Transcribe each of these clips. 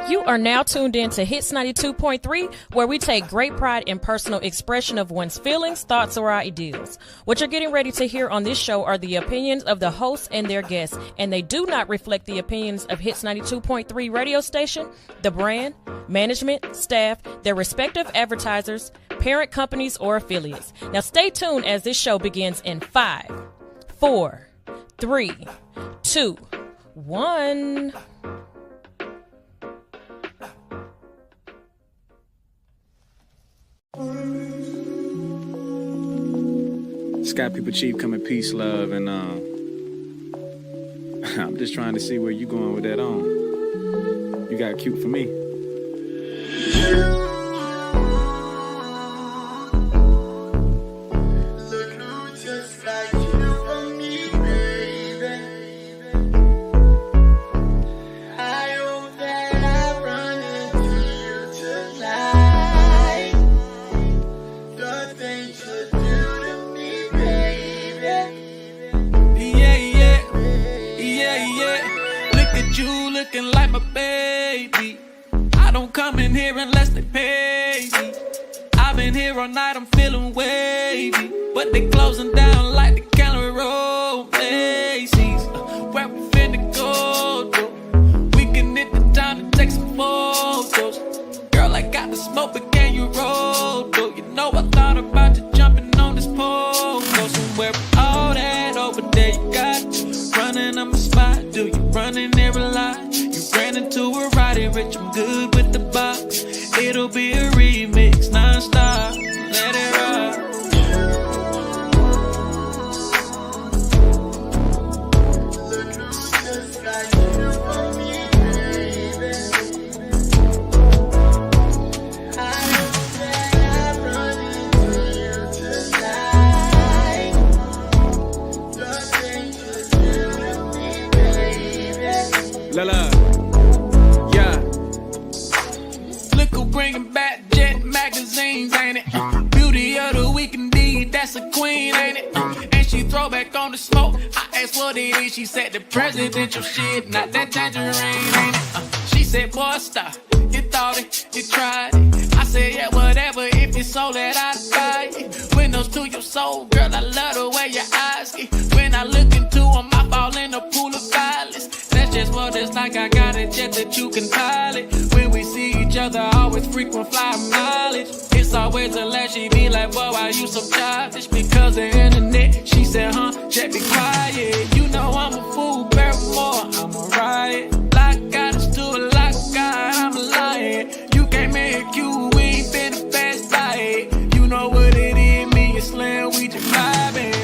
You are now tuned in to Hits 92.3, where we take great pride in personal expression of one's feelings, thoughts, or ideals. What you're getting ready to hear on this show are the opinions of the hosts and their guests, and they do not reflect the opinions of Hits 92.3 radio station, the brand, management, staff, their respective advertisers, parent companies, or affiliates. Now stay tuned as this show begins in 5, 4, 3, 2, 1. Sky People Chief coming peace, love, and I'm just trying to see where you going with that on. You got cute for me. Looking like my baby. I don't come in here unless they pay me. I've been here all night, I'm feeling wavy, but they closing down like the Gallery Road Macy's. Where we finna go, though? We can hit the town to take some photos. Girl, I got the smoke, but can you roll, though? You know I thought about you jumping on this pole. Go somewhere with all that over there you got. Running on my spot, do you running there a lot? You ran into a roddy rich, I'm good with the box. It'll be a remix, non-stop, let it rock. Lala, yeah. Look who bringing back Jet magazines, ain't it? Beauty of the week indeed, that's a queen, ain't it? And she throw back on the smoke. I asked what it is, she said the presidential shit, not that tangerine, ain't it? She said, boy, stop. You thought it, you tried it. I said, yeah, whatever, if it's so that I'd buy it. Windows to your soul, girl, I love the way your eyes get. When I look into them, I fall in a pool of violence. That's just what it's like, I got a jet that you can pilot. When we see each other, always frequent flyer mileage. It's always a laugh, she be like, whoa, why you so childish? Because the internet, she said, jet be quiet. You know I'm a fool, Barrymore, I'm a riot. Like God is to a like God, I'm a lion. You can't make you, we ain't been the best diet. You know what it is, me and Slim, we just vibing.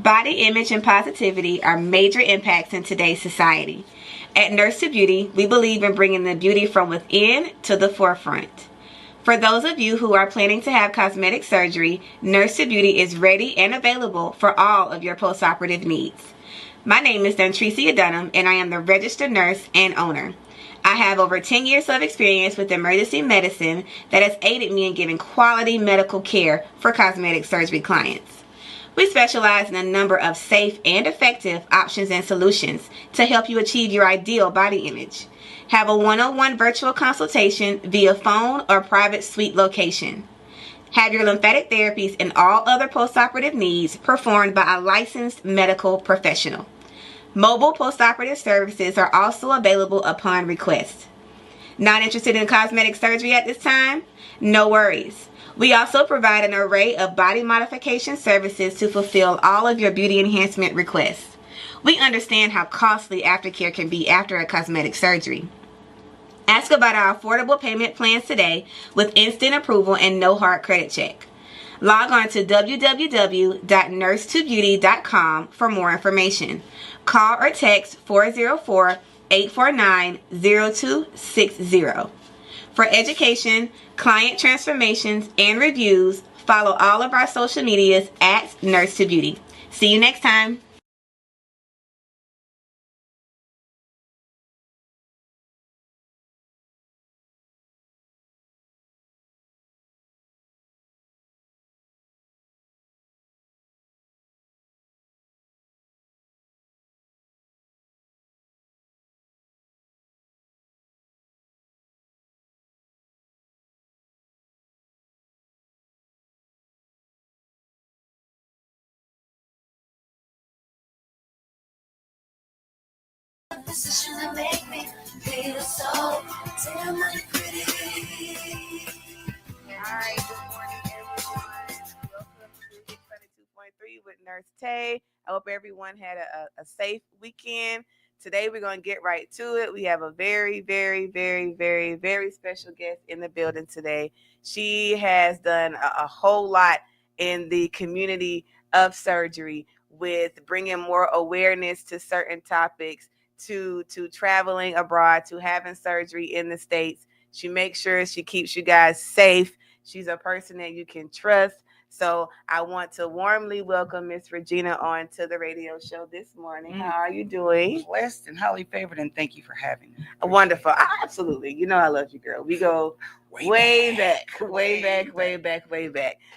Body image and positivity are major impacts in today's society. At Nurse to Beauty, we believe in bringing the beauty from within to the forefront. For those of you who are planning to have cosmetic surgery, Nurse to Beauty is ready and available for all of your postoperative needs. My name is Dontricia Dunham, and I am the registered nurse and owner. I have over 10 years of experience with emergency medicine that has aided me in giving quality medical care for cosmetic surgery clients. We specialize in a number of safe and effective options and solutions to help you achieve your ideal body image. Have a one-on-one virtual consultation via phone or private suite location. Have your lymphatic therapies and all other postoperative needs performed by a licensed medical professional. Mobile postoperative services are also available upon request. Not interested in cosmetic surgery at this time? No worries. We also provide an array of body modification services to fulfill all of your beauty enhancement requests. We understand how costly aftercare can be after a cosmetic surgery. Ask about our affordable payment plans today with instant approval and no hard credit check. Log on to www.nursetobeauty.com for more information. Call or text 404-849-0260. For education, client transformations, and reviews, follow all of our social medias at Nurse to Beauty. See you next time. Decision that make me feel so damn pretty. Alright, good morning everyone. Welcome to Hit 22.3 with Nurse Taye. I hope everyone had a safe weekend. Today we're going to get right to it. We have a very, very, very, very, very special guest in the building today. She has done a whole lot in the community of surgery with bringing more awareness to certain topics, to traveling abroad, to having surgery in the States. She makes sure she keeps you guys safe. She's a person that you can trust. So I want to warmly welcome Miss Regina on to the radio show this morning. How are you doing? Blessed and highly favored, and thank you for having me. Wonderful. Absolutely. You know I love you, girl. We go way back.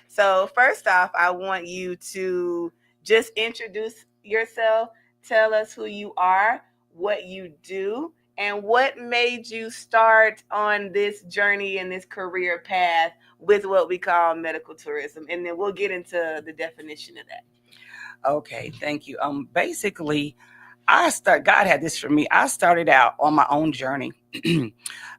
So first off, I want you to just introduce yourself. Tell us who you are, what you do, and what made you start on this journey and this career path with what we call medical tourism. And then we'll get into the definition of that. Okay, thank you. Basically, God had this for me. I started out on my own journey.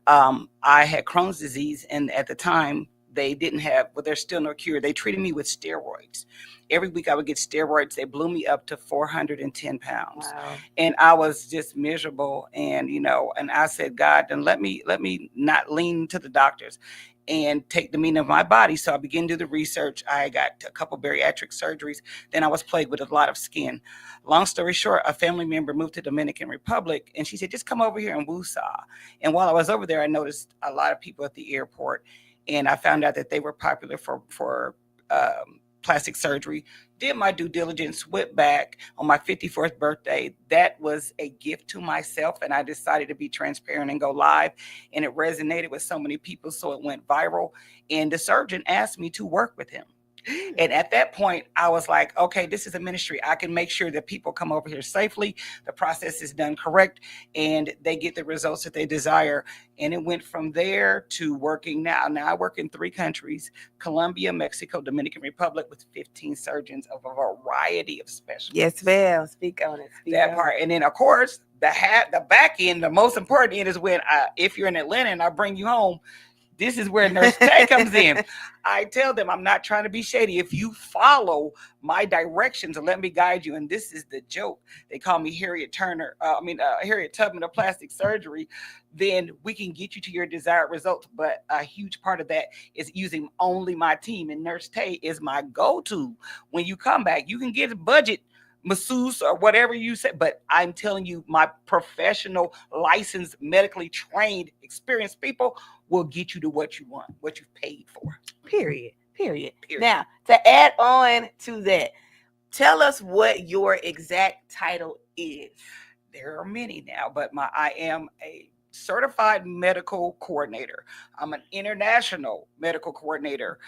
I had Crohn's disease, and at the time, they didn't have, well, there's still no cure. They treated me with steroids. Every week I would get steroids. They blew me up to 410 pounds. Wow. And I was just miserable. And, and I said, God, then let me not lean to the doctors and take the meaning of my body. So I began to do the research. I got a couple bariatric surgeries. Then I was plagued with a lot of skin. Long story short, a family member moved to Dominican Republic, and she said, just come over here in Woosah. And while I was over there, I noticed a lot of people at the airport, and I found out that they were popular for plastic surgery. Did my due diligence, went back on my 54th birthday. That was a gift to myself, and I decided to be transparent and go live, and it resonated with so many people, so it went viral, and the surgeon asked me to work with him. And at that point, I was like, okay, this is a ministry. I can make sure that people come over here safely, the process is done correct, and they get the results that they desire. And it went from there to working now. Now I work in 3 countries, Colombia, Mexico, Dominican Republic, with 15 surgeons of a variety of specialties. Yes, ma'am. Speak on it. That part. And then, of course, the back end, the most important end is when, if you're in Atlanta and I bring you home, this is where Nurse Taye comes in. I tell them I'm not trying to be shady. If you follow my directions and let me guide you, and this is the joke. They call me Harriet Tubman of plastic surgery. Then we can get you to your desired results. But a huge part of that is using only my team. And Nurse Taye is my go-to. When you come back, you can get a budget masseuse or whatever you say, but I'm telling you, my professional, licensed, medically trained, experienced people will get you to what you want, what you've paid for. Period. Period. Period. Now, to add on to that, tell us what your exact title is. There are many now, but I am a certified medical coordinator. I'm an international medical coordinator.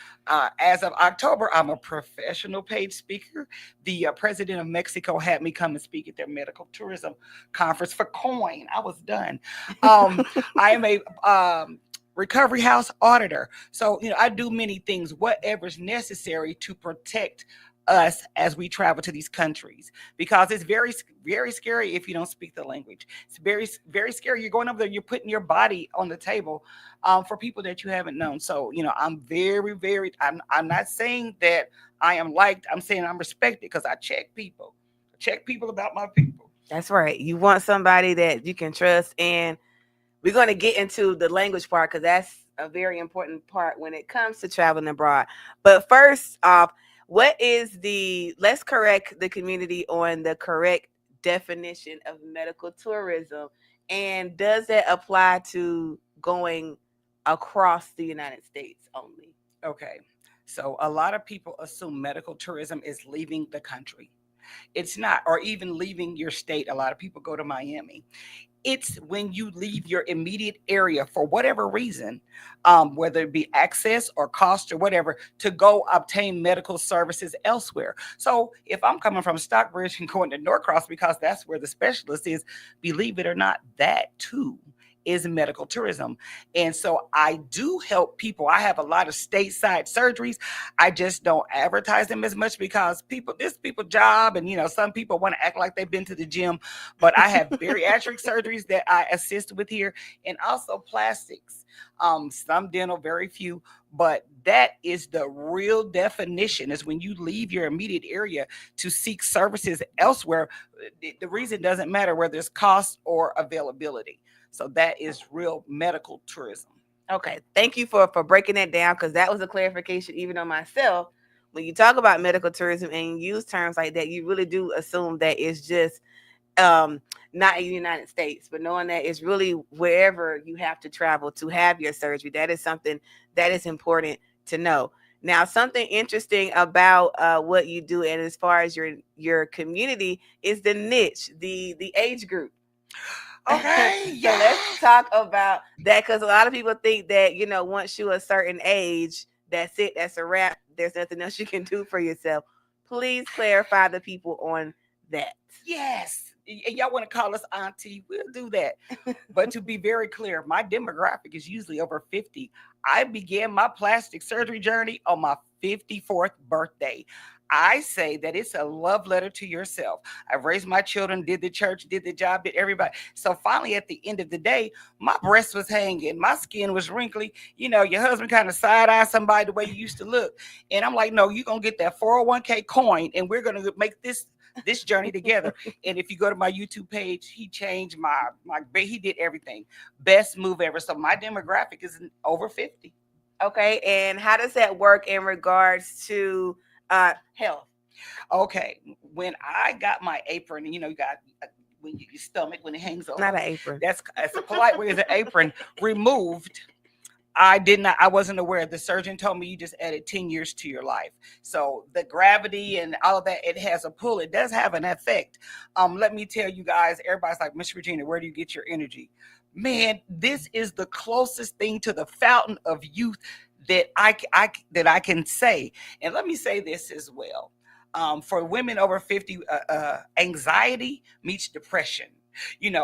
As of October, I'm a professional paid speaker. The president of Mexico had me come and speak at their medical tourism conference for coin. I was done. I am a recovery house auditor. So, I do many things, whatever's necessary to protect us as we travel to these countries, because it's very, very scary if you don't speak the language. It's very, very scary. You're going over there, you're putting your body on the table for people that you haven't known. So, I'm very, very, I'm not saying that I am liked. I'm saying I'm respected because I check people about my people. That's right. You want somebody that you can trust. And we're going to get into the language part because that's a very important part when it comes to traveling abroad. But first off, let's correct the community on the correct definition of medical tourism. And does that apply to going across the United States only? Okay. So a lot of people assume medical tourism is leaving the country. It's not, or even leaving your state. A lot of people go to Miami. It's when you leave your immediate area for whatever reason, whether it be access or cost or whatever, to go obtain medical services elsewhere. So if I'm coming from Stockbridge and going to Norcross because that's where the specialist is, believe it or not, that too is medical tourism. And so I do help people. I have a lot of stateside surgeries. I just don't advertise them as much because this is people's job. And, some people want to act like they've been to the gym, but I have bariatric surgeries that I assist with here, and also plastics, some dental, very few. But that is the real definition, is when you leave your immediate area to seek services elsewhere. The reason doesn't matter whether it's cost or availability. So that is real medical tourism. Okay. Thank you for breaking that down, because that was a clarification even on myself. When you talk about medical tourism and you use terms like that, you really do assume that it's just not in the United States, but knowing that it's really wherever you have to travel to have your surgery. That is something that is important to know. Now, something interesting about what you do, and as far as your community, is the niche, the age group. Okay. So let's talk about that, because a lot of people think that, once you're a certain age, that's it, that's a wrap. There's nothing else you can do for yourself. Please clarify the people on that. Yes. Y'all want to call us auntie, we'll do that. But to be very clear, my demographic is usually over 50. I began my plastic surgery journey on my 54th birthday. I say that it's a love letter to yourself. I've raised my children, did the church, did the job, did everybody. So finally, at the end of the day, my breast was hanging, my skin was wrinkly. Your husband kind of side-eye somebody the way you used to look. And I'm like, no, you're going to get that 401k coin, and we're going to make this journey together. And if you go to my YouTube page, he changed he did everything. Best move ever. So my demographic is over 50. Okay. And how does that work in regards to health? Okay. When I got my apron, you got when your stomach, when it hangs over. Not an apron. That's a polite way, is an apron removed. I wasn't aware. The surgeon told me you just added 10 years to your life. So the gravity and all of that, it has a pull. It does have an effect. Let me tell you guys, everybody's like, Miss Regina, where do you get your energy? Man, this is the closest thing to the fountain of youth that I can say. And let me say this as well. For women over 50, anxiety meets depression.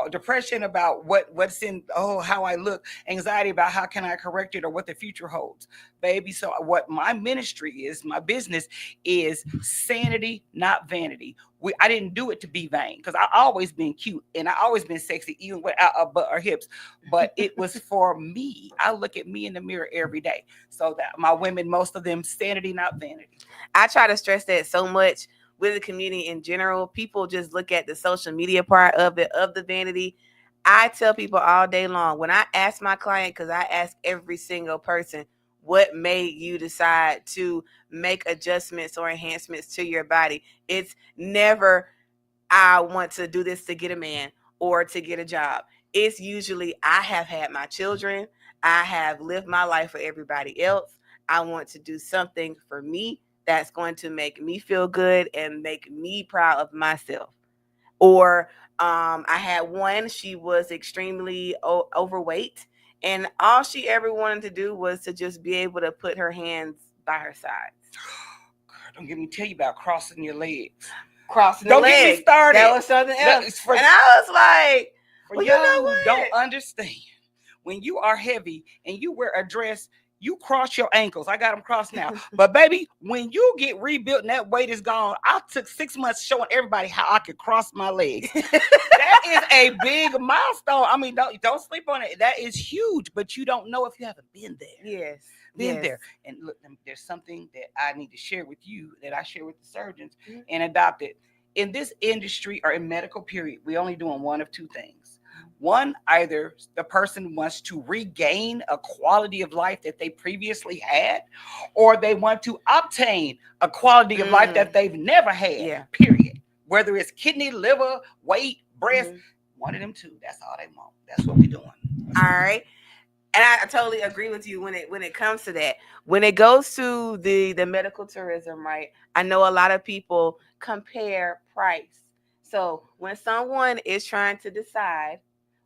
Depression about what's in, how I look, anxiety about how can I correct it or what the future holds, baby. So what my ministry is, my business is sanity, not vanity. I didn't do it to be vain, because I always been cute and I always been sexy, even without a butt or hips, but it was for me. I look at me in the mirror every day. So that my women, most of them, sanity, not vanity. I try to stress that so much with the community in general. People just look at the social media part of it, of the vanity. I tell people all day long, when I ask my client, because I ask every single person, what made you decide to make adjustments or enhancements to your body? It's never I want to do this to get a man or to get a job. It's usually I have had my children. I have lived my life for everybody else. I want to do something for me that's going to make me feel good and make me proud of myself. Or I had one, she was extremely overweight, and all she ever wanted to do was to just be able to put her hands by her sides. Girl, don't get me tell you about crossing your legs. Crossing Don't the get me leg. started. That was something else. It's for- and I was like, For well, y'all you know who what? don't understand, when you are heavy and you wear a dress, you cross your ankles. I got them crossed now. But baby, when you get rebuilt and that weight is gone, I took 6 months showing everybody how I could cross my legs. That is a big milestone. I mean, don't sleep on it. That is huge, but you don't know if you haven't been there. Yes. Been yes. there. And look, there's something that I need to share with you that I share with the surgeons Mhm. and adopted. In this industry or in medical period, we only doing one of two things. One, either the person wants to regain a quality of life that they previously had, or they want to obtain a quality of life that they've never had. Yeah. Period. Whether it's kidney, liver, weight, breast, one of them two. That's all they want. That's what we're doing. All right. And I totally agree with you when it comes to that. When it goes to the medical tourism, right? I know a lot of people compare price. So when someone is trying to decide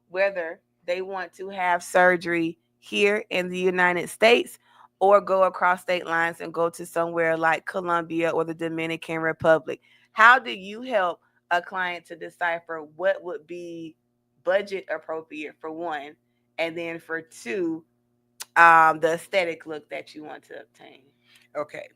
whether they want to have surgery here in the United States or go across state lines and go to somewhere like Colombia or the Dominican Republic, how do you help a client to decipher what would be budget appropriate for one, and then for two, the aesthetic look that you want to obtain? Okay.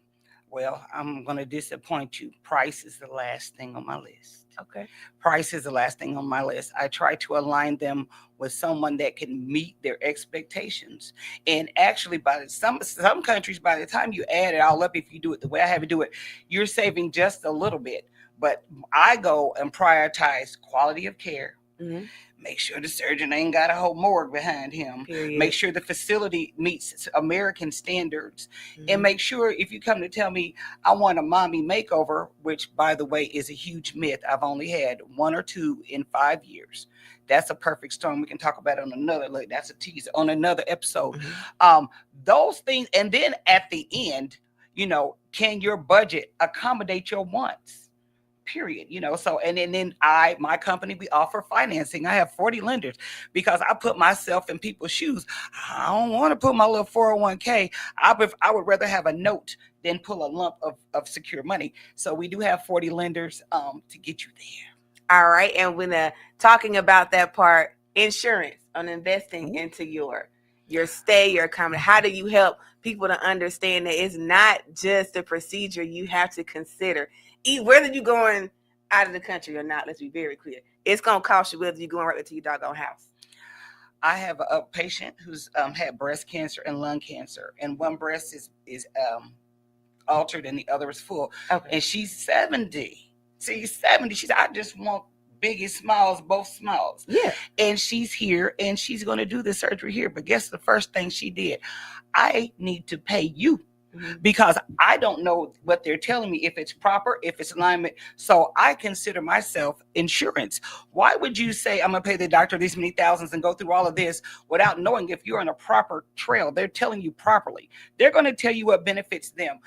Well, I'm going to disappoint you. Price is the last thing on my list. Okay. Price is the last thing on my list. I try to align them with someone that can meet their expectations. And actually, by some countries, by the time you add it all up, if you do it the way I have to do it, you're saving just a little bit. But I go and prioritize quality of care. Mm-hmm. Make sure the surgeon ain't got a whole morgue behind him. Period. Make sure the facility meets American standards. Mm-hmm. And make sure if you come to tell me I want a mommy makeover, which by the way is a huge myth. I've only had 1 or 2 in 5 years. That's a perfect storm. We can talk about it on another, look, that's a teaser on another episode. Mm-hmm. Those things, and then at the end, can your budget accommodate your wants? Period. So and then my company, we offer financing. I have 40 lenders because I put myself in people's shoes. I don't want to put my little 401k. I would rather have a note than pull a lump of secure money. So we do have 40 lenders to get you there. All right. And when talking about that part, insurance on investing into your stay, your accommodation, how do you help people to understand that it's not just a procedure you have to consider? Whether you're going out of the country or not, let's be very clear. It's going to cost you whether you're going right into your doggone house. I have a patient who's had breast cancer and lung cancer, and one breast is altered and the other is full. Okay. And she's 70. She's 70. She's, I just want biggest smiles, both smiles. Yeah. And she's here and she's going to do the surgery here. But guess the first thing she did? I need to pay you. Because I don't know what they're telling me, if it's proper, if it's alignment. So I consider myself insurance. Why would you say I'm going to pay the doctor these many thousands and go through all of this without knowing if you're on a proper trail? They're telling you properly. They're going to tell you what benefits them.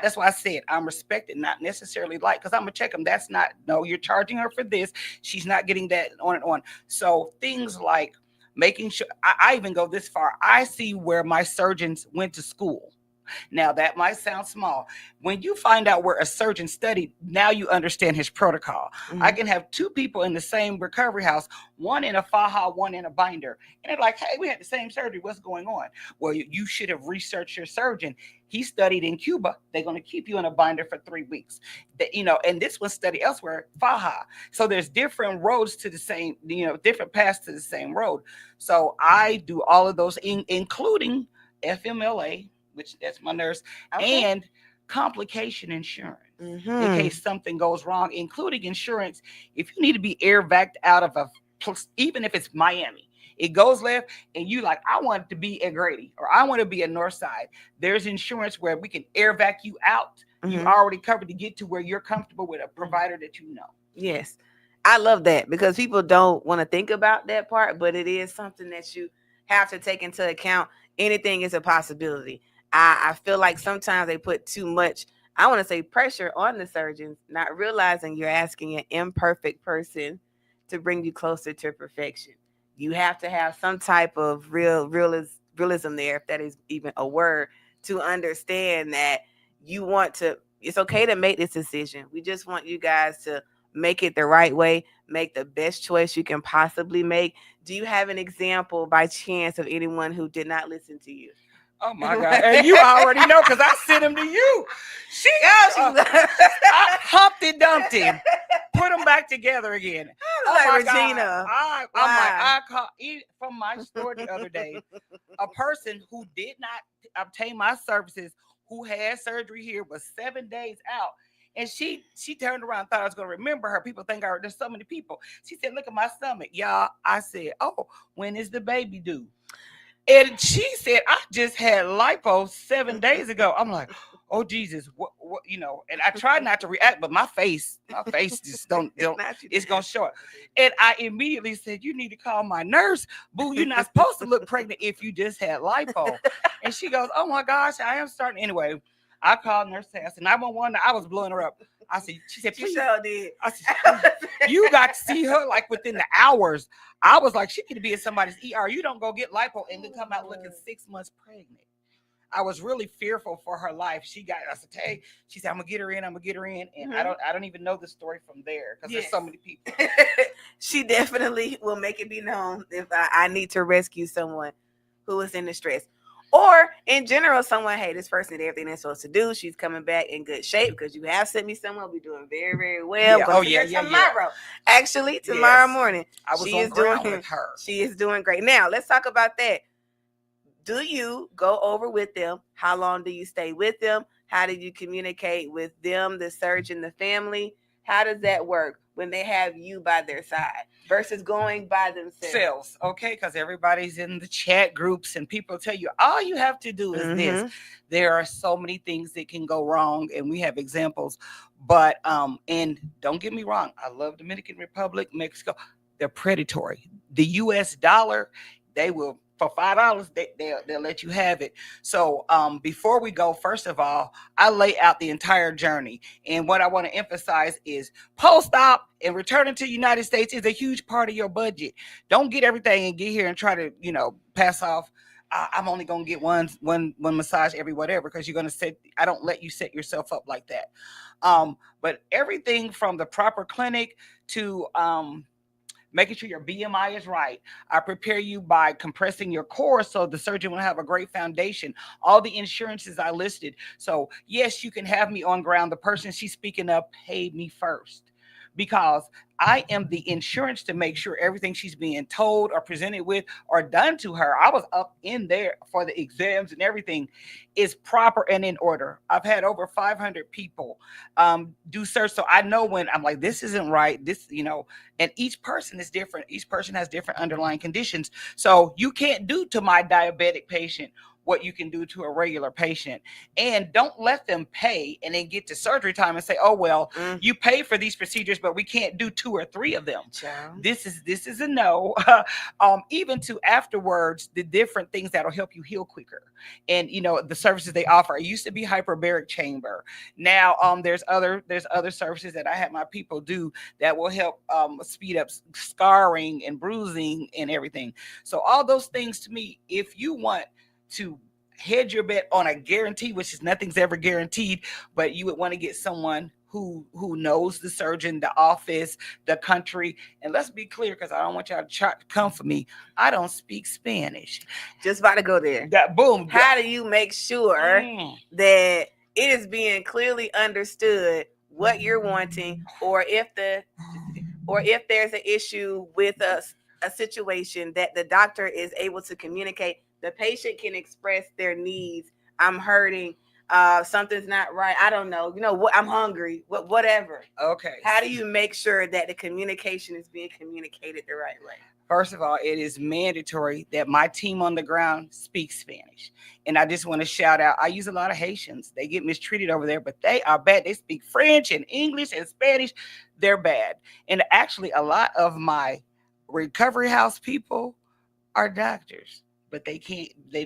That's why I said I'm respected, not necessarily like, because I'm going to check them. That's not, no, you're charging her for this. She's not getting that, on and on. So things like making sure, I even go this far. I see where my surgeons went to school. Now, that might sound small. When you find out where a surgeon studied, now you understand his protocol. I can have 2 people in the same recovery house, one in a faja, one in a binder. And they're like, hey, we had the same surgery. What's going on? Well, you should have researched your surgeon. He studied in Cuba. They're going to keep you in a binder for 3 weeks. And this one studied elsewhere, faja. So there's different roads to the same, different paths to the same road. So I do all of those, including FMLA, which that's my nurse, and complication insurance in case something goes wrong, including insurance. If you need to be air vac'd out of even if it's Miami, it goes left and you like, I want to be at Grady or I want to be at Northside. There's insurance where we can air vac you out. You already covered to get to where you're comfortable with a provider that you know. Yes. I love that because people don't want to think about that part, but it is something that you have to take into account. Anything is a possibility. I feel like sometimes they put too much, I want to say, pressure on the surgeons, not realizing you're asking an imperfect person to bring you closer to perfection. You have to have some type of realism there, if that is even a word, to understand that you want to. It's okay to make this decision. We just want you guys to make it the right way, make the best choice you can possibly make. Do you have an example by chance of anyone who did not listen to you? Oh my God. And you already know because I sent him to you. I Humpty Dumpty. Put them back together again. Oh like Regina. I'm like, I caught from my store the other day, a person who did not obtain my services, who had surgery here, was 7 days out. And she turned around, thought I was going to remember her. People think there's so many people. She said, look at my stomach, y'all. I said, oh, when is the baby due? And she said, I just had lipo 7 days ago. I'm like, oh Jesus, what, and I tried not to react, but my face just don't it's gonna show it. And I immediately said, you need to call my nurse. Boo, you're not supposed to look pregnant if you just had lipo. And she goes, oh my gosh, I am starting. Anyway, I called nurse and 911. I was blowing her up. I said, she said, please. She sure did. I said, you got to see her like within the hours. I was like, she could be in somebody's ER. You don't go get lipo and then come out looking 6 months pregnant. I was really fearful for her life. I said, Taye, she said, I'm gonna get her in. And I don't even know the story from there because there's so many people. She definitely will make it be known if I need to rescue someone who is in distress. Or in general, someone, hey, this person did everything they're supposed to do. She's coming back in good shape because you have sent me someone. We're doing very, very well. Yeah. Tomorrow. Actually, tomorrow morning. I was on ground with her. She is doing great. Now, let's talk about that. Do you go over with them? How long do you stay with them? How do you communicate with them, the surgeon, the family? How does that work when they have you by their side versus going by themselves? Okay, because everybody's in the chat groups and people tell you all you have to do is this. There are so many things that can go wrong, and we have examples. But and don't get me wrong, I love Dominican Republic, Mexico. They're predatory. The US dollar, they will. For $5, they'll let you have it. So before we go, first of all, I lay out the entire journey. And what I want to emphasize is post-op and returning to the United States is a huge part of your budget. Don't get everything and get here and try to, pass off. I'm only going to get one massage every whatever, because you're going to I don't let you set yourself up like that. But everything from the proper clinic to making sure your BMI is right. I prepare you by compressing your core so the surgeon will have a great foundation. All the insurances I listed. So yes, you can have me on ground. The person she's speaking of paid me first, because I am the insurance to make sure everything she's being told or presented with or done to her. I was up in there for the exams and everything is proper and in order. I've had over 500 people do search. So I know when I'm like, this isn't right. This, and each person is different. Each person has different underlying conditions. So you can't do to my diabetic patient what you can do to a regular patient. And don't let them pay and then get to surgery time and say, oh, well, you pay for these procedures, but we can't do 2 or 3 of them. Child. This is a no. Even to afterwards, the different things that'll help you heal quicker. And, the services they offer. It used to be hyperbaric chamber. Now there's other services that I have my people do that will help speed up scarring and bruising and everything. So all those things, to me, if you want to hedge your bet on a guarantee, which is nothing's ever guaranteed, but you would want to get someone who knows the surgeon, the office, the country. And let's be clear, because I don't want y'all to come for me. I don't speak Spanish. Just about to go there. Boom. How do you make sure that it is being clearly understood what you're wanting, or if there's an issue with a situation that the doctor is able to communicate? The patient can express their needs. I'm hurting. Something's not right. I don't know. What? I'm hungry. Whatever. Okay. How do you make sure that the communication is being communicated the right way? First of all, it is mandatory that my team on the ground speaks Spanish. And I just want to shout out, I use a lot of Haitians. They get mistreated over there, but they are bad. They speak French and English and Spanish. They're bad. And actually, a lot of my recovery house people are doctors, but they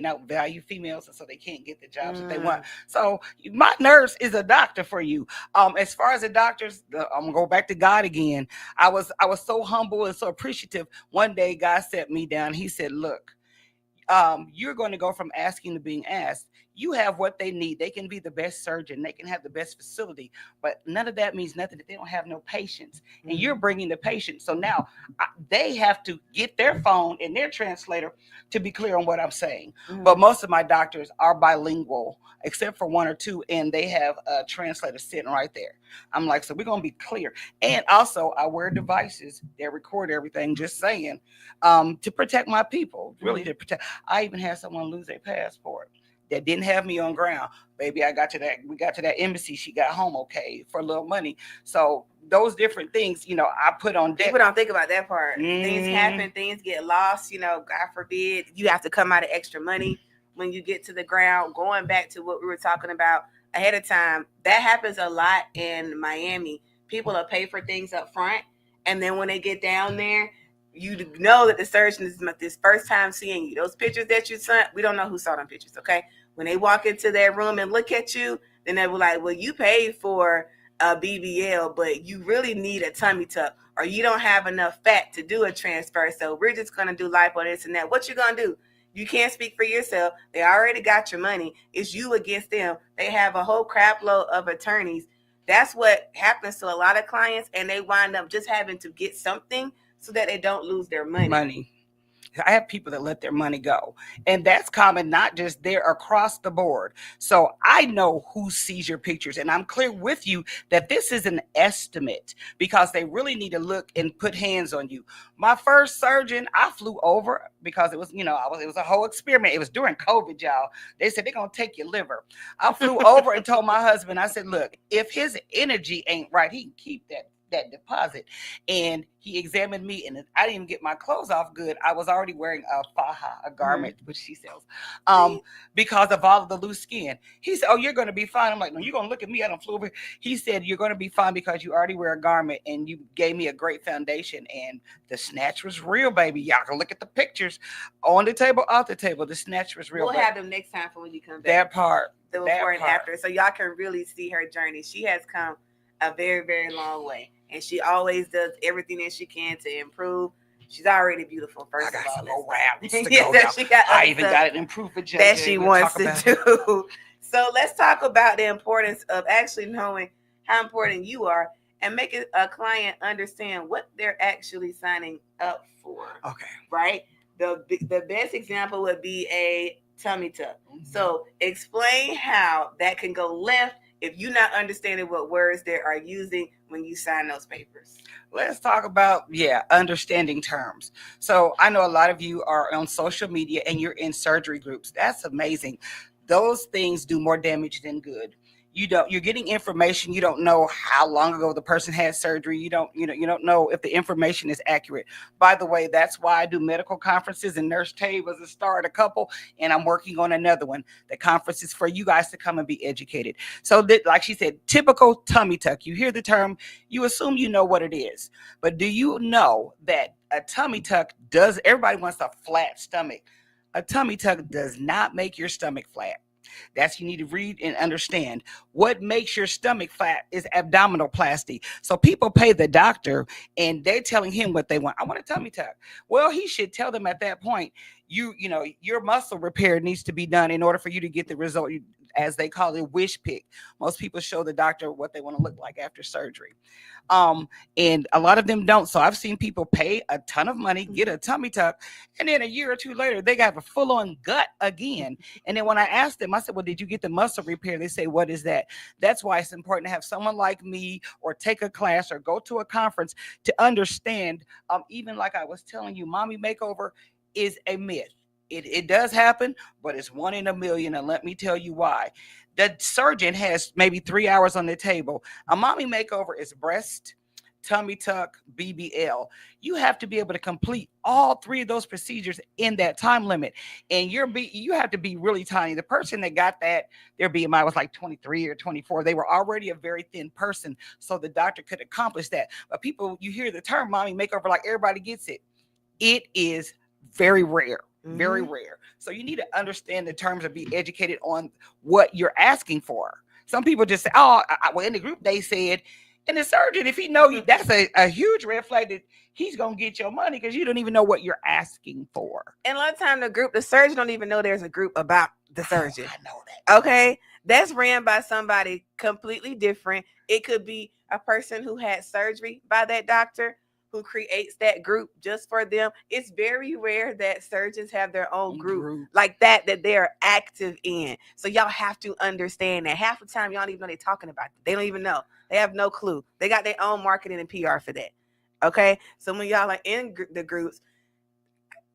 don't value females, and so they can't get the jobs that they want. So my nurse is a doctor for you. As far as the doctors, I'm gonna go back to God again. I was so humble and so appreciative. One day God sat me down. He said, look, you're going to go from asking to being asked. You have what they need. They can be the best surgeon. They can have the best facility, but none of that means nothing if they don't have no patients. And you're bringing the patient. So now they have to get their phone and their translator to be clear on what I'm saying. But most of my doctors are bilingual, except for one or two, and they have a translator sitting right there. I'm like, so we're going to be clear. And also, I wear devices that record everything, just saying, to protect my people, really to protect. I even had someone lose their passport that didn't have me on ground. Baby, we got to that embassy. She got home okay for a little money. So those different things, I put on deck. People don't think about that part. Things happen, things get lost, God forbid. You have to come out of extra money when you get to the ground. Going back to what we were talking about ahead of time, that happens a lot in Miami. People will pay for things up front, and then when they get down there, you know that the surgeon is this first time seeing you. Those pictures that you sent, we don't know who saw them pictures, okay? When they walk into their room and look at you, then they were like, well, you paid for a BBL, but you really need a tummy tuck, or you don't have enough fat to do a transfer, so we're just going to do lipo this and that. What you going to do? You can't speak for yourself. They already got your money. It's you against them. They have a whole crap load of attorneys. That's what happens to a lot of clients, and they wind up just having to get something so that they don't lose their money. I have people that let their money go, and that's common, not just there, across the board. So I know who sees your pictures, and I'm clear with you that this is an estimate, because they really need to look and put hands on you. My first surgeon, I flew over because it was, it was a whole experiment. It was during COVID, y'all. They said they're going to take your liver. I flew over and told my husband, I said, look, if his energy ain't right, he can keep that deposit. And he examined me, and I didn't even get my clothes off good. I was already wearing a faja, a garment, which she sells, because of all of the loose skin. He said, oh, you're going to be fine. I'm like, no, you're going to look at me. I don't flew over. He said, you're going to be fine because you already wear a garment, and you gave me a great foundation. And the snatch was real, baby. Y'all can look at the pictures on the table, off the table. The snatch was real. We'll have them next time for when you come back. That part. The before and after. So y'all can really see her journey. She has come a very, very long way. And she always does everything that she can to improve. She's already beautiful, first of all. I even got an improvement that she wants to do. So let's talk about the importance of actually knowing how important you are and making a client understand what they're actually signing up for. Okay. Right? The best example would be a tummy tuck. So explain how that can go left if you're not understanding what words they are using when you sign those papers. Let's talk about, understanding terms. So I know a lot of you are on social media and you're in surgery groups. That's amazing. Those things do more damage than good. You're getting information. You don't know how long ago the person had surgery. You don't know if the information is accurate. By the way, that's why I do medical conferences, and Nurse Taye was a star at a couple, and I'm working on another one. The conference is for you guys to come and be educated. So that, like she said, typical tummy tuck. You hear the term, you assume you know what it is. But do you know that a tummy tuck everybody wants a flat stomach. A tummy tuck does not make your stomach flat. That's, you need to read and understand. What makes your stomach flat is abdominoplasty. So people pay the doctor and they're telling him what they want. I want a tummy tuck. Well, he should tell them at that point, your muscle repair needs to be done in order for you to get the result, as they call it, wish pick. Most people show the doctor what they want to look like after surgery. And a lot of them don't. So I've seen people pay a ton of money, get a tummy tuck, and then a year or two later, they got a full-on gut again. And then when I asked them, I said, well, did you get the muscle repair? They say, what is that? That's why it's important to have someone like me, or take a class, or go to a conference to understand. Even like I was telling you, mommy makeover is a myth. It does happen, but it's 1 in a million. And let me tell you why. The surgeon has maybe 3 hours on the table. A mommy makeover is breast, tummy tuck, BBL. You have to be able to complete all 3 of those procedures in that time limit. And you have to be really tiny. The person that got that, their BMI was like 23 or 24. They were already a very thin person, so the doctor could accomplish that. But people, you hear the term mommy makeover like everybody gets it. It is very rare. Very rare. So you need to understand the terms and be educated on what you're asking for. Some people just say, oh, well, in the group they said, and the surgeon, if he know you, that's a huge red flag that he's gonna get your money because you don't even know what you're asking for. And a lot of time the surgeon don't even know there's a group about the surgeon. I know that. Okay, that's ran by somebody completely different. It could be a person who had surgery by that doctor who creates that group just for them. It's very rare that surgeons have their own group like that they're active in. So y'all have to understand that half the time y'all don't even know they're talking about it. They don't even know. They have no clue. They got their own marketing and PR for that. Okay, so when y'all are in the groups,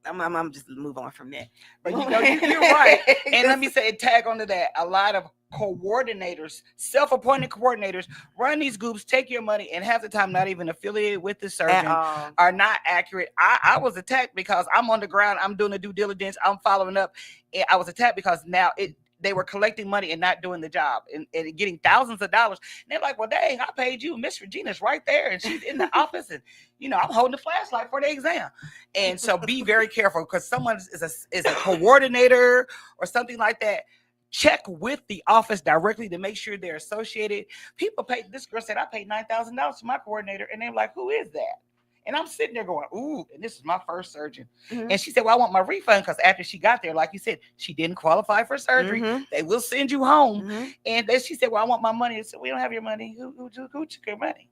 I'm just move on from that. But you know, you're right. And let me say, tag onto that. A lot of coordinators, self-appointed coordinators, run these groups, take your money, and half the time not even affiliated with the surgeon, are not accurate. I was attacked because I'm on the ground. I'm doing the due diligence. I'm following up. And I was attacked because now they were collecting money and not doing the job and getting thousands of dollars. And they're like, well, dang, I paid you. Miss Regina's right there. And she's in the office. And, you know, I'm holding the flashlight for the exam. And so be very careful because someone is a coordinator or something like that. Check with the office directly to make sure they're associated. People pay. This girl said, I paid $9,000 to my coordinator. And they're like, who is that? And I'm sitting there going, ooh, and this is my first surgeon. And she said, well, I want my refund because after she got there, like you said, she didn't qualify for surgery. They will send you home. And then she said, well, I want my money. I said, we don't have your money. Who took your money?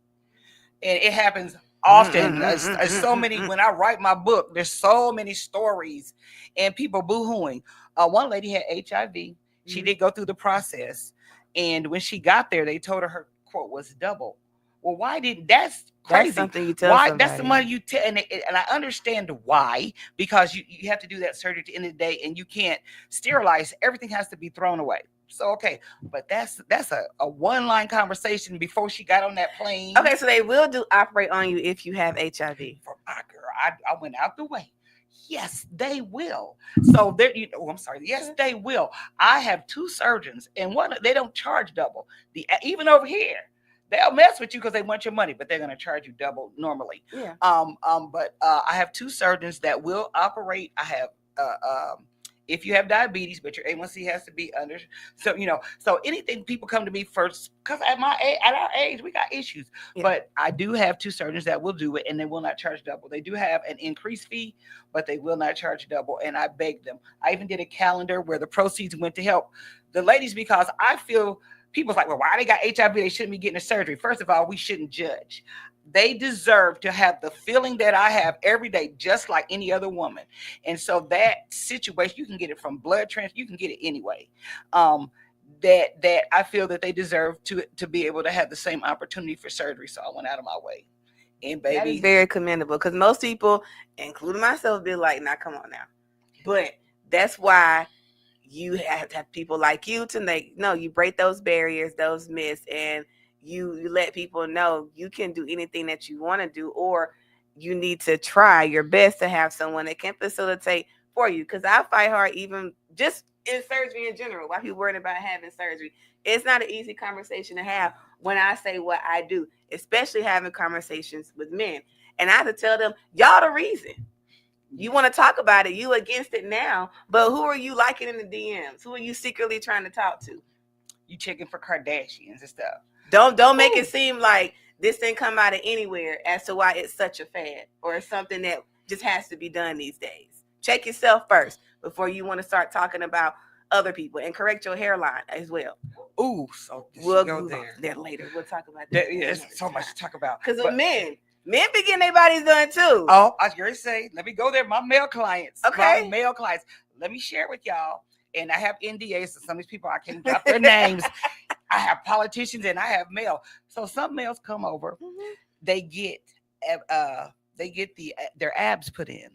And it happens often. There's so many. When I write my book, there's so many stories and people boo-hooing. One lady had HIV. She did go through the process. And when she got there, they told her quote was double. Well, why didn't that's crazy? That's something you tell somebody. That's the money you tell, and I understand why, because you have to do that surgery at the end of the day, and you can't sterilize. Everything has to be thrown away. So okay, but that's a one-line conversation before she got on that plane. Okay, so they will operate on you if you have HIV. For my girl, I went out the way. Yes, they will. So there, I'm sorry. Yes, they will. I have 2 surgeons, and they don't charge double. Even over here. They'll mess with you because they want your money, but they're going to charge you double normally. Yeah. But I have 2 surgeons that will operate. I have if you have diabetes, but your A1C has to be under. So so anything people come to me first because at our age we got issues. Yeah. But I do have 2 surgeons that will do it, and they will not charge double. They do have an increased fee, but they will not charge double. And I begged them. I even did a calendar where the proceeds went to help the ladies because I feel. People's like, well, why they got HIV? They shouldn't be getting a surgery. First of all, we shouldn't judge. They deserve to have the feeling that I have every day, just like any other woman. And so that situation, you can get it from blood transfusion. You can get it anyway. That I feel that they deserve to be able to have the same opportunity for surgery. So I went out of my way. And baby, that is very commendable because most people, including myself, be like, nah, come on now. But that's why you have to have people like you you break those barriers, those myths, and you let people know you can do anything that you want to do, or you need to try your best to have someone that can facilitate for you. Because I fight hard even just in surgery in general. Why people worried about having surgery? It's not an easy conversation to have when I say what I do, especially having conversations with men. And I have to tell them, y'all the reason. You want to talk about it. You against it now. But who are you liking in the DMs? Who are you secretly trying to talk to? You checking for Kardashians and stuff. Don't make it seem like this didn't come out of anywhere as to why it's such a fad or something that just has to be done these days. Check yourself first before you want to start talking about other people, and correct your hairline as well. Ooh, so we'll go there later. We'll talk about that. There's so much to talk about. Because of men be getting their bodies done too. Oh, I was going to say, let me go there. My male clients. Okay. My male clients. Let me share with y'all. And I have NDAs, so some of these people, I can't drop their names. I have politicians and I have male. So some males come over. They get their abs put in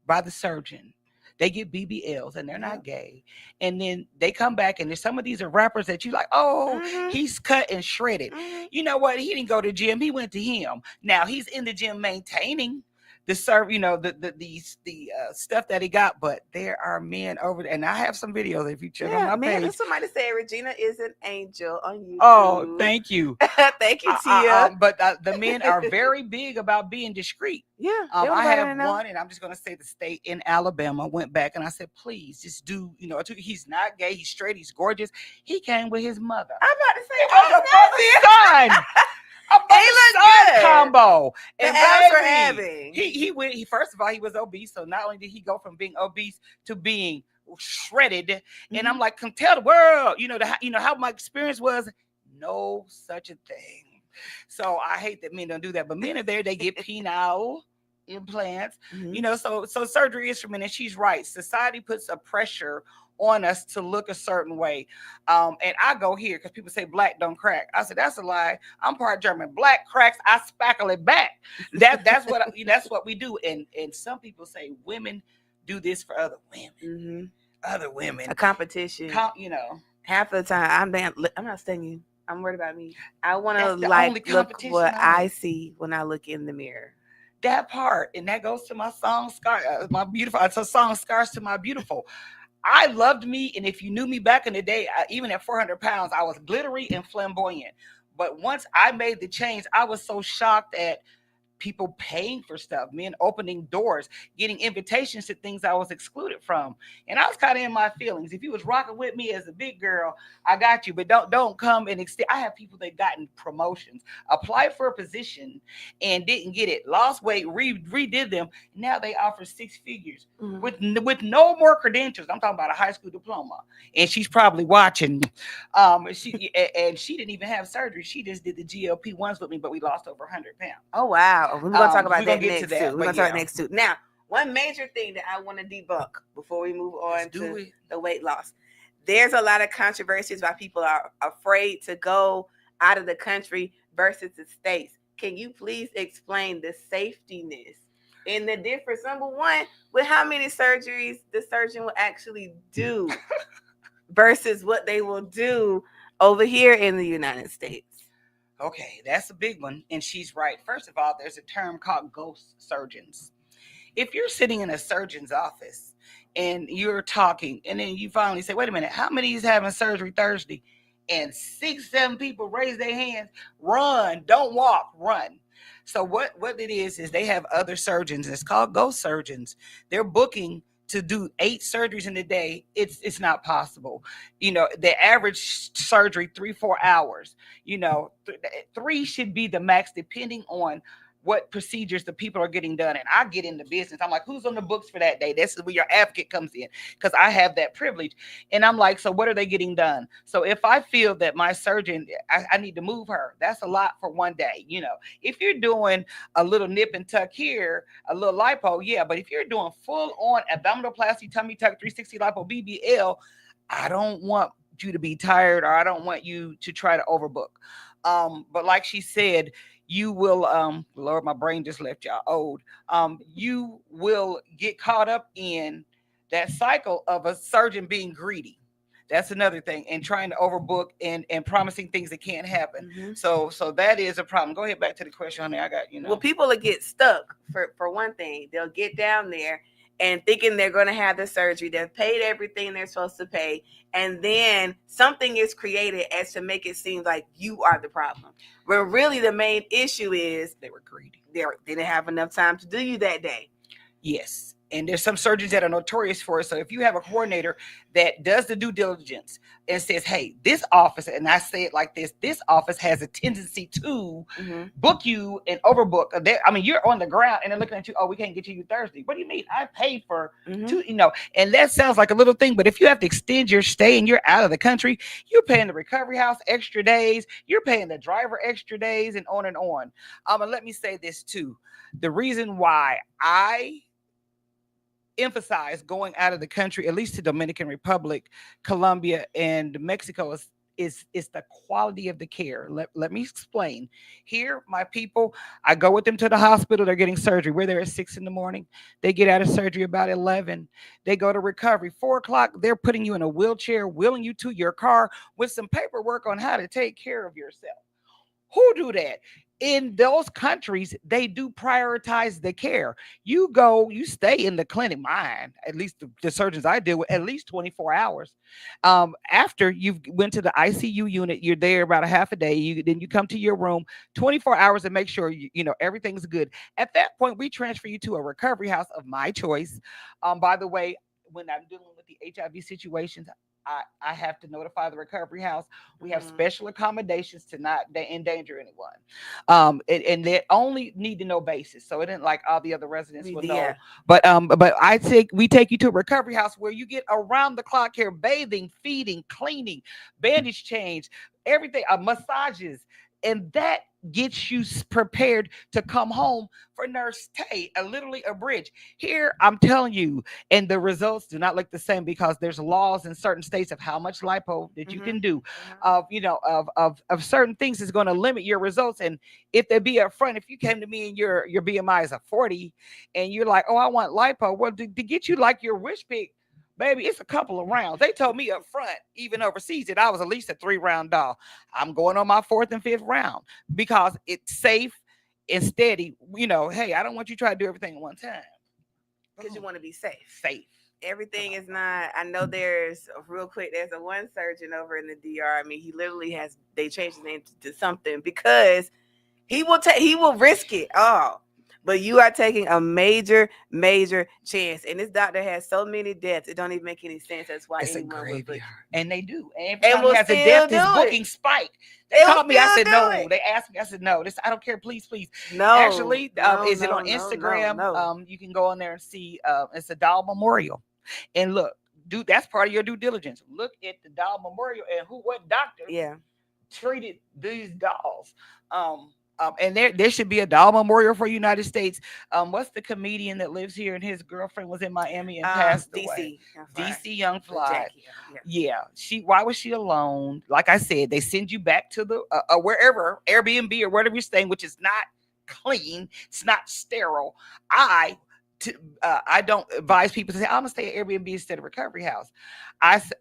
by the surgeon. they get BBLs and they're not gay. And then they come back and there's some of these are rappers that you like, oh, he's cut and shredded. You know what? He didn't go to the gym. He went to him. Now he's in the gym maintaining the serve, the stuff that he got, but there are men over there, and I have some videos if you check on my page. Somebody said Regina is an angel on YouTube. Oh, thank you. Thank you, Tia. But the men are very big about being discreet. Yeah, I have one, and I'm just going to say the state in Alabama. Went back and I said, please, just do, he's not gay, he's straight, he's gorgeous. He came with his mother. I'm about to say, son. A combo. And abs are having. He first of all, he was obese. So not only did he go from being obese to being shredded, and I'm like, come tell the world, how my experience was. No such a thing. So I hate that men don't do that, but men are there. They get penile implants, so surgery is for men, and she's right. Society puts a pressure on us to look a certain way. And I go here because people say black don't crack. I said, that's a lie. I'm part German. Black cracks, I spackle it back. That's what we do. And some people say women do this for other women. Other women. A competition. Half of the time, I'm not saying you. I'm worried about me. I want to look what I see when I look in the mirror. That part. And that goes to my song, it's a song, Scars to My Beautiful. I loved me, and if you knew me back in the day, even at 400 pounds, I was glittery and flamboyant. But once I made the change, I was so shocked at people paying for stuff, men opening doors, getting invitations to things I was excluded from. And I was kind of in my feelings. If you was rocking with me as a big girl, I got you, but don't come and extend. I have people that gotten promotions, applied for a position and didn't get it, lost weight, redid them. Now they offer 6 figures with no more credentials. I'm talking about a high school diploma. And she's probably watching. She didn't even have surgery. She just did the GLP-1s with me, but we lost over 100 pounds. Oh, wow. We're going to talk about that next too. We're going to talk next too. Now, one major thing that I want to debunk before we move on to the weight loss. There's a lot of controversies why people are afraid to go out of the country versus the States. Can you please explain the safetiness and the difference, number one, with how many surgeries the surgeon will actually do versus what they will do over here in the United States? Okay, that's a big one. And she's right. First of all, there's a term called ghost surgeons. If you're sitting in a surgeon's office and you're talking, and then you finally say, wait a minute, how many is having surgery Thursday? And 6, 7 people raise their hands, run, don't walk, run. So what it is they have other surgeons. It's called ghost surgeons. They're booking to do 8 surgeries in a day. It's not possible. The average surgery 3-4 hours. 3 should be the max, depending on what procedures the people are getting done. And I get into business. I'm like, who's on the books for that day? This is where your advocate comes in, because I have that privilege. And I'm like, so what are they getting done? So if I feel that my surgeon, I need to move her, that's a lot for one day. If you're doing a little nip and tuck here, a little lipo, yeah. But if you're doing full on abdominoplasty, tummy tuck, 360 lipo, BBL, I don't want you to be tired, or I don't want you to try to overbook. But like she said, you will, Lord, my brain just left y'all old. You will get caught up in that cycle of a surgeon being greedy. That's another thing, and trying to overbook and promising things that can't happen. So that is a problem. Go ahead, back to the question, honey. I got, Well, people will get stuck for one thing. They'll get down there and thinking they're going to have the surgery. They've paid everything they're supposed to pay. And then something is created as to make it seem like you are the problem. When really the main issue is they were greedy. They didn't have enough time to do you that day. Yes. And there's some surgeons that are notorious for it. So if you have a coordinator that does the due diligence and says, hey, this office, and I say it like this office has a tendency to book you and overbook. You're on the ground and they're looking at you, oh, we can't get you Thursday. What do you mean? I paid for two, and that sounds like a little thing. But if you have to extend your stay and you're out of the country, you're paying the recovery house extra days. You're paying the driver extra days, and on and on. And let me say this too. The reason why I emphasize going out of the country, at least to Dominican Republic, Colombia, and Mexico, is the quality of the care. Let me explain. Here, my people, I go with them to the hospital. They're getting surgery. We're there at 6 a.m. They get out of surgery about 11. They go to recovery. 4 o'clock, they're putting you in a wheelchair, wheeling you to your car with some paperwork on how to take care of yourself. Who do that? In those countries, they do prioritize the care. You go, you stay in the clinic, mine, at least the surgeons I deal with, at least 24 hours. After you've went to the ICU unit, you're there about a half a day. Then you come to your room, 24 hours, and make sure you know everything's good. At that point, we transfer you to a recovery house of my choice. By the way, when I'm dealing with the HIV situations, I have to notify the recovery house. We have special accommodations to not endanger anyone. And they only need to know basis. So it isn't like all the other residents will know. But we take you to a recovery house where you get around the clock care, bathing, feeding, cleaning, bandage change, everything, massages. And that gets you prepared to come home for Nurse Taye, literally a bridge. Here, I'm telling you, and the results do not look the same because there's laws in certain states of how much lipo that you can do, of certain things is going to limit your results. And if they be upfront, if you came to me and your BMI is a 40, and you're like, oh, I want lipo, well, to get you like your wish pick, baby, it's a couple of rounds. They told me up front, even overseas, that I was at least a 3-round doll. I'm going on my 4th and 5th round because it's safe and steady. Hey, I don't want you to try to do everything at one time. Because you want to be safe. Safe. Everything is not. I know there's a one surgeon over in the DR. I mean, he literally they changed his name to something because he will risk it all. But you are taking a major, major chance. And this doctor has so many deaths, it don't even make any sense. That's why it's a graveyard. And they do. And every time he has a death, his booking spike. They called me. I said no. They asked me. I said no. I don't care. Please. No. Actually, is it on Instagram? No. You can go on there and see. It's a doll memorial. And look, dude, that's part of your due diligence. Look at the doll memorial and what doctor treated these dolls. And there should be a doll memorial for United States. What's the comedian that lives here and his girlfriend was in Miami and passed away? DC Young Fly. Yeah. Why was she alone? Like I said, they send you back to the wherever, Airbnb or whatever you're staying, which is not clean. It's not sterile. I don't advise people to say, I'm gonna stay at Airbnb instead of recovery house.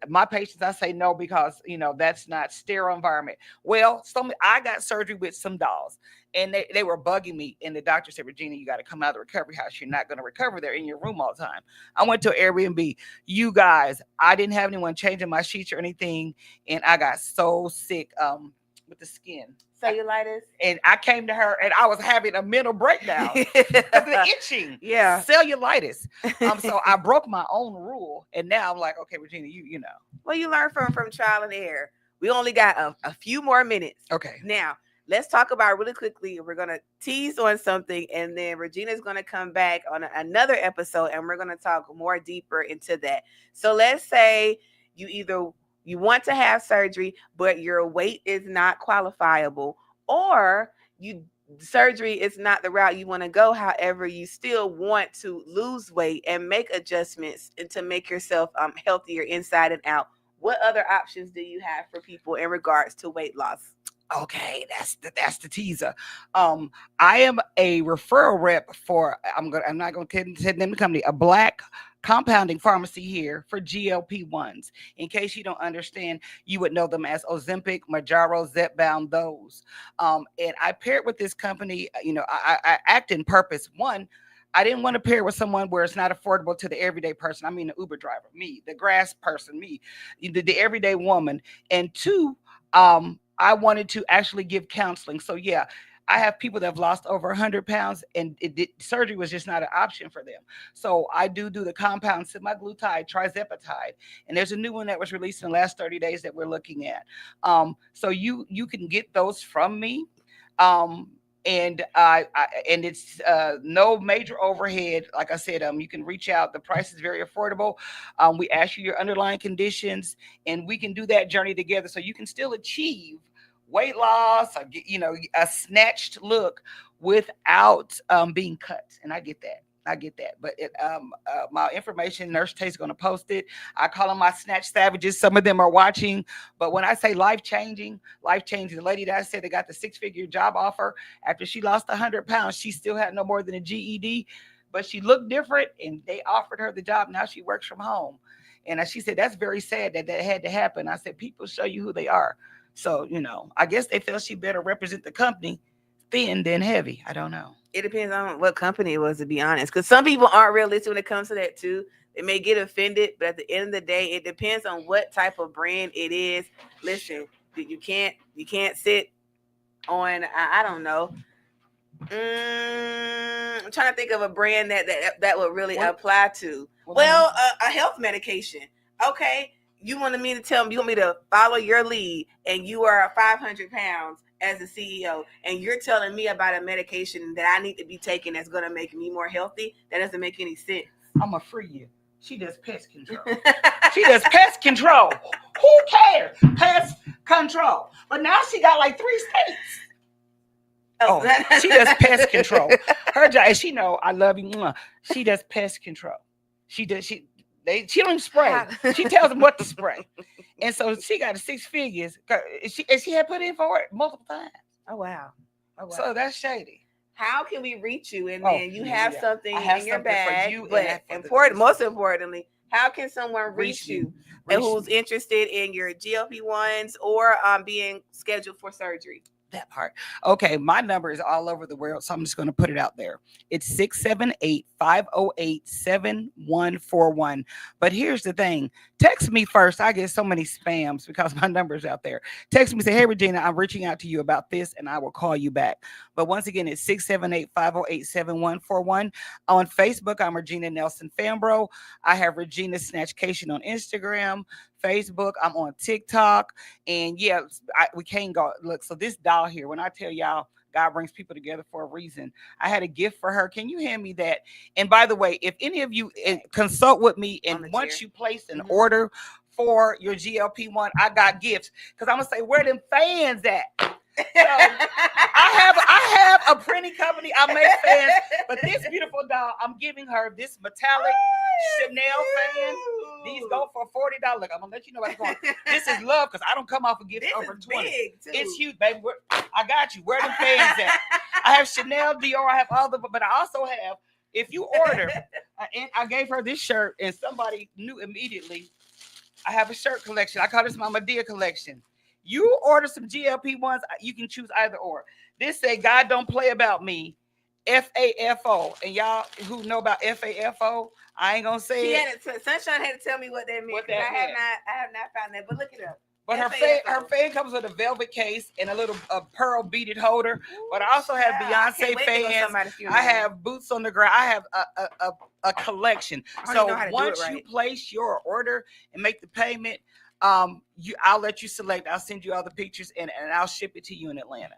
My patients, I say no because that's not sterile environment. Well, I got surgery with some dolls, and they were bugging me, and the doctor said, Regina, you got to come out of the recovery house. You're not going to recover there in your room all the time. I went to Airbnb. You guys, I didn't have anyone changing my sheets or anything, and I got so sick with the skin. Cellulitis. And I came to her and I was having a mental breakdown because of the itching. Yeah. Cellulitis. So I broke my own rule. And now I'm like, okay, Regina, you know. Well, you learn from trial and error. We only got a few more minutes. Okay. Now, let's talk about really quickly. We're going to tease on something, and then Regina's going to come back on another episode, and we're going to talk more deeper into that. So let's say you want to have surgery, but your weight is not qualifiable, or surgery is not the route you want to go. However, you still want to lose weight and make adjustments and to make yourself healthier inside and out. What other options do you have for people in regards to weight loss? Okay, that's the teaser. I am a referral rep for I'm not going to tell them the company, a Black compounding pharmacy here for GLP-1s. In case you don't understand, you would know them as Ozempic, Mounjaro, Zepbound, those. And I paired with this company. I act in purpose. One, I didn't want to pair with someone where it's not affordable to the everyday person. I mean, the Uber driver, me, the grass person, me, the everyday woman. And two, I wanted to actually give counseling. So yeah, I have people that have lost over 100 pounds and surgery was just not an option for them. So I do the compound semaglutide, trizepatide, and there's a new one that was released in the last 30 days that we're looking at. So you can get those from me. And it's no major overhead. Like I said, you can reach out. The price is very affordable. We ask you your underlying conditions, and we can do that journey together, so you can still achieve weight loss, or a snatched look without being cut. And I get that. I get that. But my information, Nurse Taye's going to post it. I call them my snatch savages. Some of them are watching. But when I say life-changing, the lady that I said that got the 6-figure job offer, after she lost 100 pounds, she still had no more than a GED, but she looked different, and they offered her the job. Now she works from home. And she said, that's very sad that had to happen. I said, people show you who they are. So, I guess they felt she better represent the company thin than heavy. I don't know. It depends on what company it was, to be honest, because some people aren't realistic when it comes to that too. They may get offended, but at the end of the day, it depends on what type of brand it is. Listen, you can't sit on, I don't know. I'm trying to think of a brand that would really apply to. Well, a health medication. Okay, you want me to follow your lead, and you are 500 pounds as a CEO, and you're telling me about a medication that I need to be taking that's going to make me more healthy? That doesn't make any sense. I'm going to free you. She does pest control. She does pest control. Who cares? Pest control. But now she got like 3 states. Oh, she does pest control. Her job, and she know I love you. She does pest control. She don't spray. She tells them what to spray. And so she got 6 figures. She had put in for it multiple times. Oh wow. So that's shady. How can we reach you? And then you have something in your bag. But most importantly, how can someone reach you who's interested in your GLP-1s or being scheduled for surgery? That part. Okay, my number is all over the world, so I'm just going to put it out there. It's 678-508-7141. But here's the thing. Text me first. I get so many spams because my number's out there. Text me, say, hey, Regina, I'm reaching out to you about this, and I will call you back. But once again, it's 678-508-7141. On Facebook, I'm Regina Nelson Fambro. I have Regina Snatchcation on Instagram, Facebook. I'm on TikTok. And yeah, we can't go. Look, so this doll here, when I tell y'all, God brings people together for a reason. I had a gift for her. Can you hand me that? And by the way, if any of you consult with me, and once you place an order for your GLP-1, I got gifts. Because I'm going to say, where them fans at? So I have a printing company. I make fans, but this beautiful doll, I'm giving her this metallic Chanel fan. These go for $40. Look, I'm gonna let you know what's going on. This is love, because I don't come off a gift over 20. It's huge, baby. I got you. Where the fans at? I have Chanel, Dior. I have all the, but I also have, if you order, and I gave her this shirt, and somebody knew immediately. I have a shirt collection. I call this my Medea collection. You order some GLP-1s, you can choose either or. This say, God don't play about me, FAFO. And y'all who know about FAFO, I ain't gonna say it. Sunshine had to tell me what that means. I have not found that, but look it up. But her fan comes with a velvet case and a little pearl beaded holder. But I also have Beyonce fans. I have boots on the ground. I have a collection. So once you place your order and make the payment, I'll let you select. I'll send you all the pictures and I'll ship it to you in Atlanta.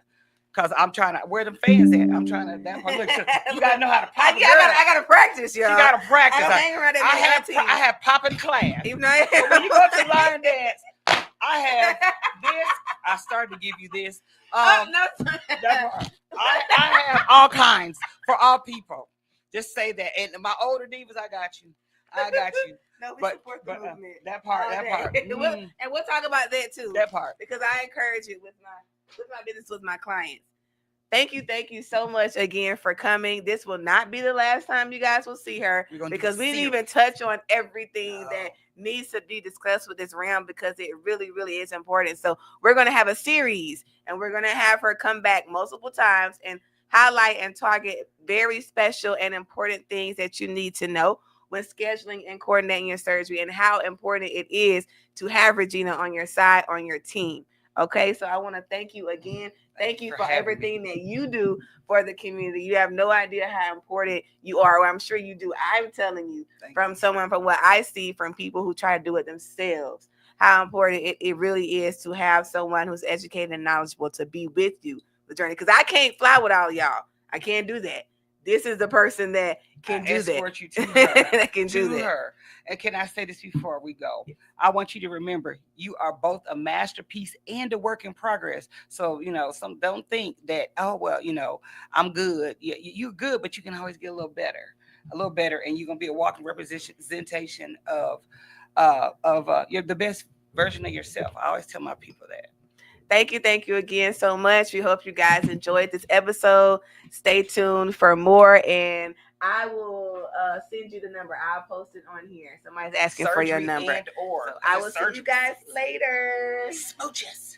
Cause I'm trying to, where them fans at? I'm trying to, that part, look, you gotta know how to pop. I gotta practice, y'all. You gotta practice. I have popping class. Even though so when you go to line dance, I have this. I started to give you this. I have all kinds for all people. Just say that. And my older divas, I got you. No, we support the movement. That part. And we'll talk about that too. That part. Because I encourage it with my business, with my clients. Thank you so much again for coming. This will not be the last time you guys will see her, because we didn't even touch on everything that needs to be discussed with this round, because it really, really is important. So we're going to have a series, and we're going to have her come back multiple times and highlight and target very special and important things that you need to know when scheduling and coordinating your surgery, and how important it is to have Regina on your side, on your team. Okay, so I want to thank you again. Thank you for everything that you do for the community. You have no idea how important you are. Well, I'm sure you do. I'm telling you, from what I see from people who try to do it themselves, how important it really is to have someone who's educated and knowledgeable to be with you the journey. Because I can't fly with all y'all. I can't do that. This is the person that can do that. Escort you to her. That can do that. Her. And can I say this before we go? I want you to remember, you are both a masterpiece and a work in progress. So, don't think that, I'm good. You're good, but you can always get a little better. a little better, and you're gonna be a walking representation of you're the best version of yourself. I always tell my people that. Thank you again so much. We hope you guys enjoyed this episode. Stay tuned for more, and I will send you the number. I'll post it on here. Somebody's asking for your number. So I will see you guys later. Smooches.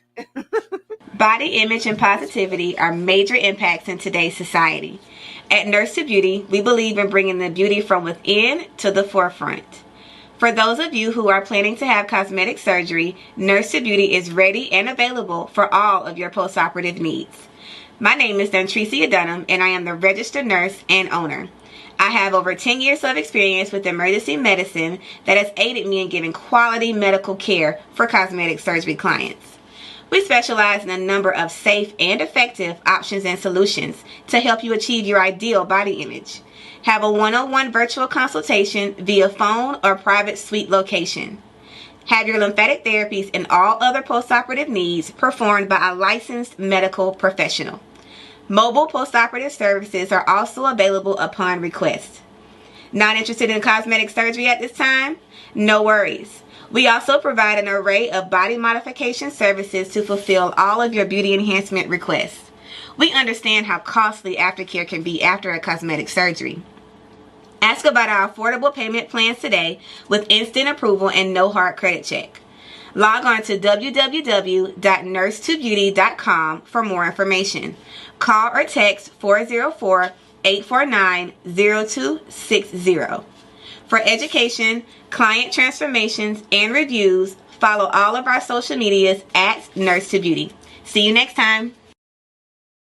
Body image and positivity are major impacts in today's society. At Nurse to Beauty, we believe in bringing the beauty from within to the forefront. For those of you who are planning to have cosmetic surgery, Nurse to Beauty is ready and available for all of your postoperative needs. My name is Dontricia Dunham, and I am the registered nurse and owner. I have over 10 years of experience with emergency medicine that has aided me in giving quality medical care for cosmetic surgery clients. We specialize in a number of safe and effective options and solutions to help you achieve your ideal body image. Have a one-on-one virtual consultation via phone or private suite location. Have your lymphatic therapies and all other postoperative needs performed by a licensed medical professional. Mobile postoperative services are also available upon request. Not interested in cosmetic surgery at this time? No worries. We also provide an array of body modification services to fulfill all of your beauty enhancement requests. We understand how costly aftercare can be after a cosmetic surgery. Ask about our affordable payment plans today with instant approval and no hard credit check. Log on to www.nurse2beauty.com for more information. Call or text 404-849-0260. For education, client transformations, and reviews, follow all of our social medias at Nurse to Beauty. See you next time.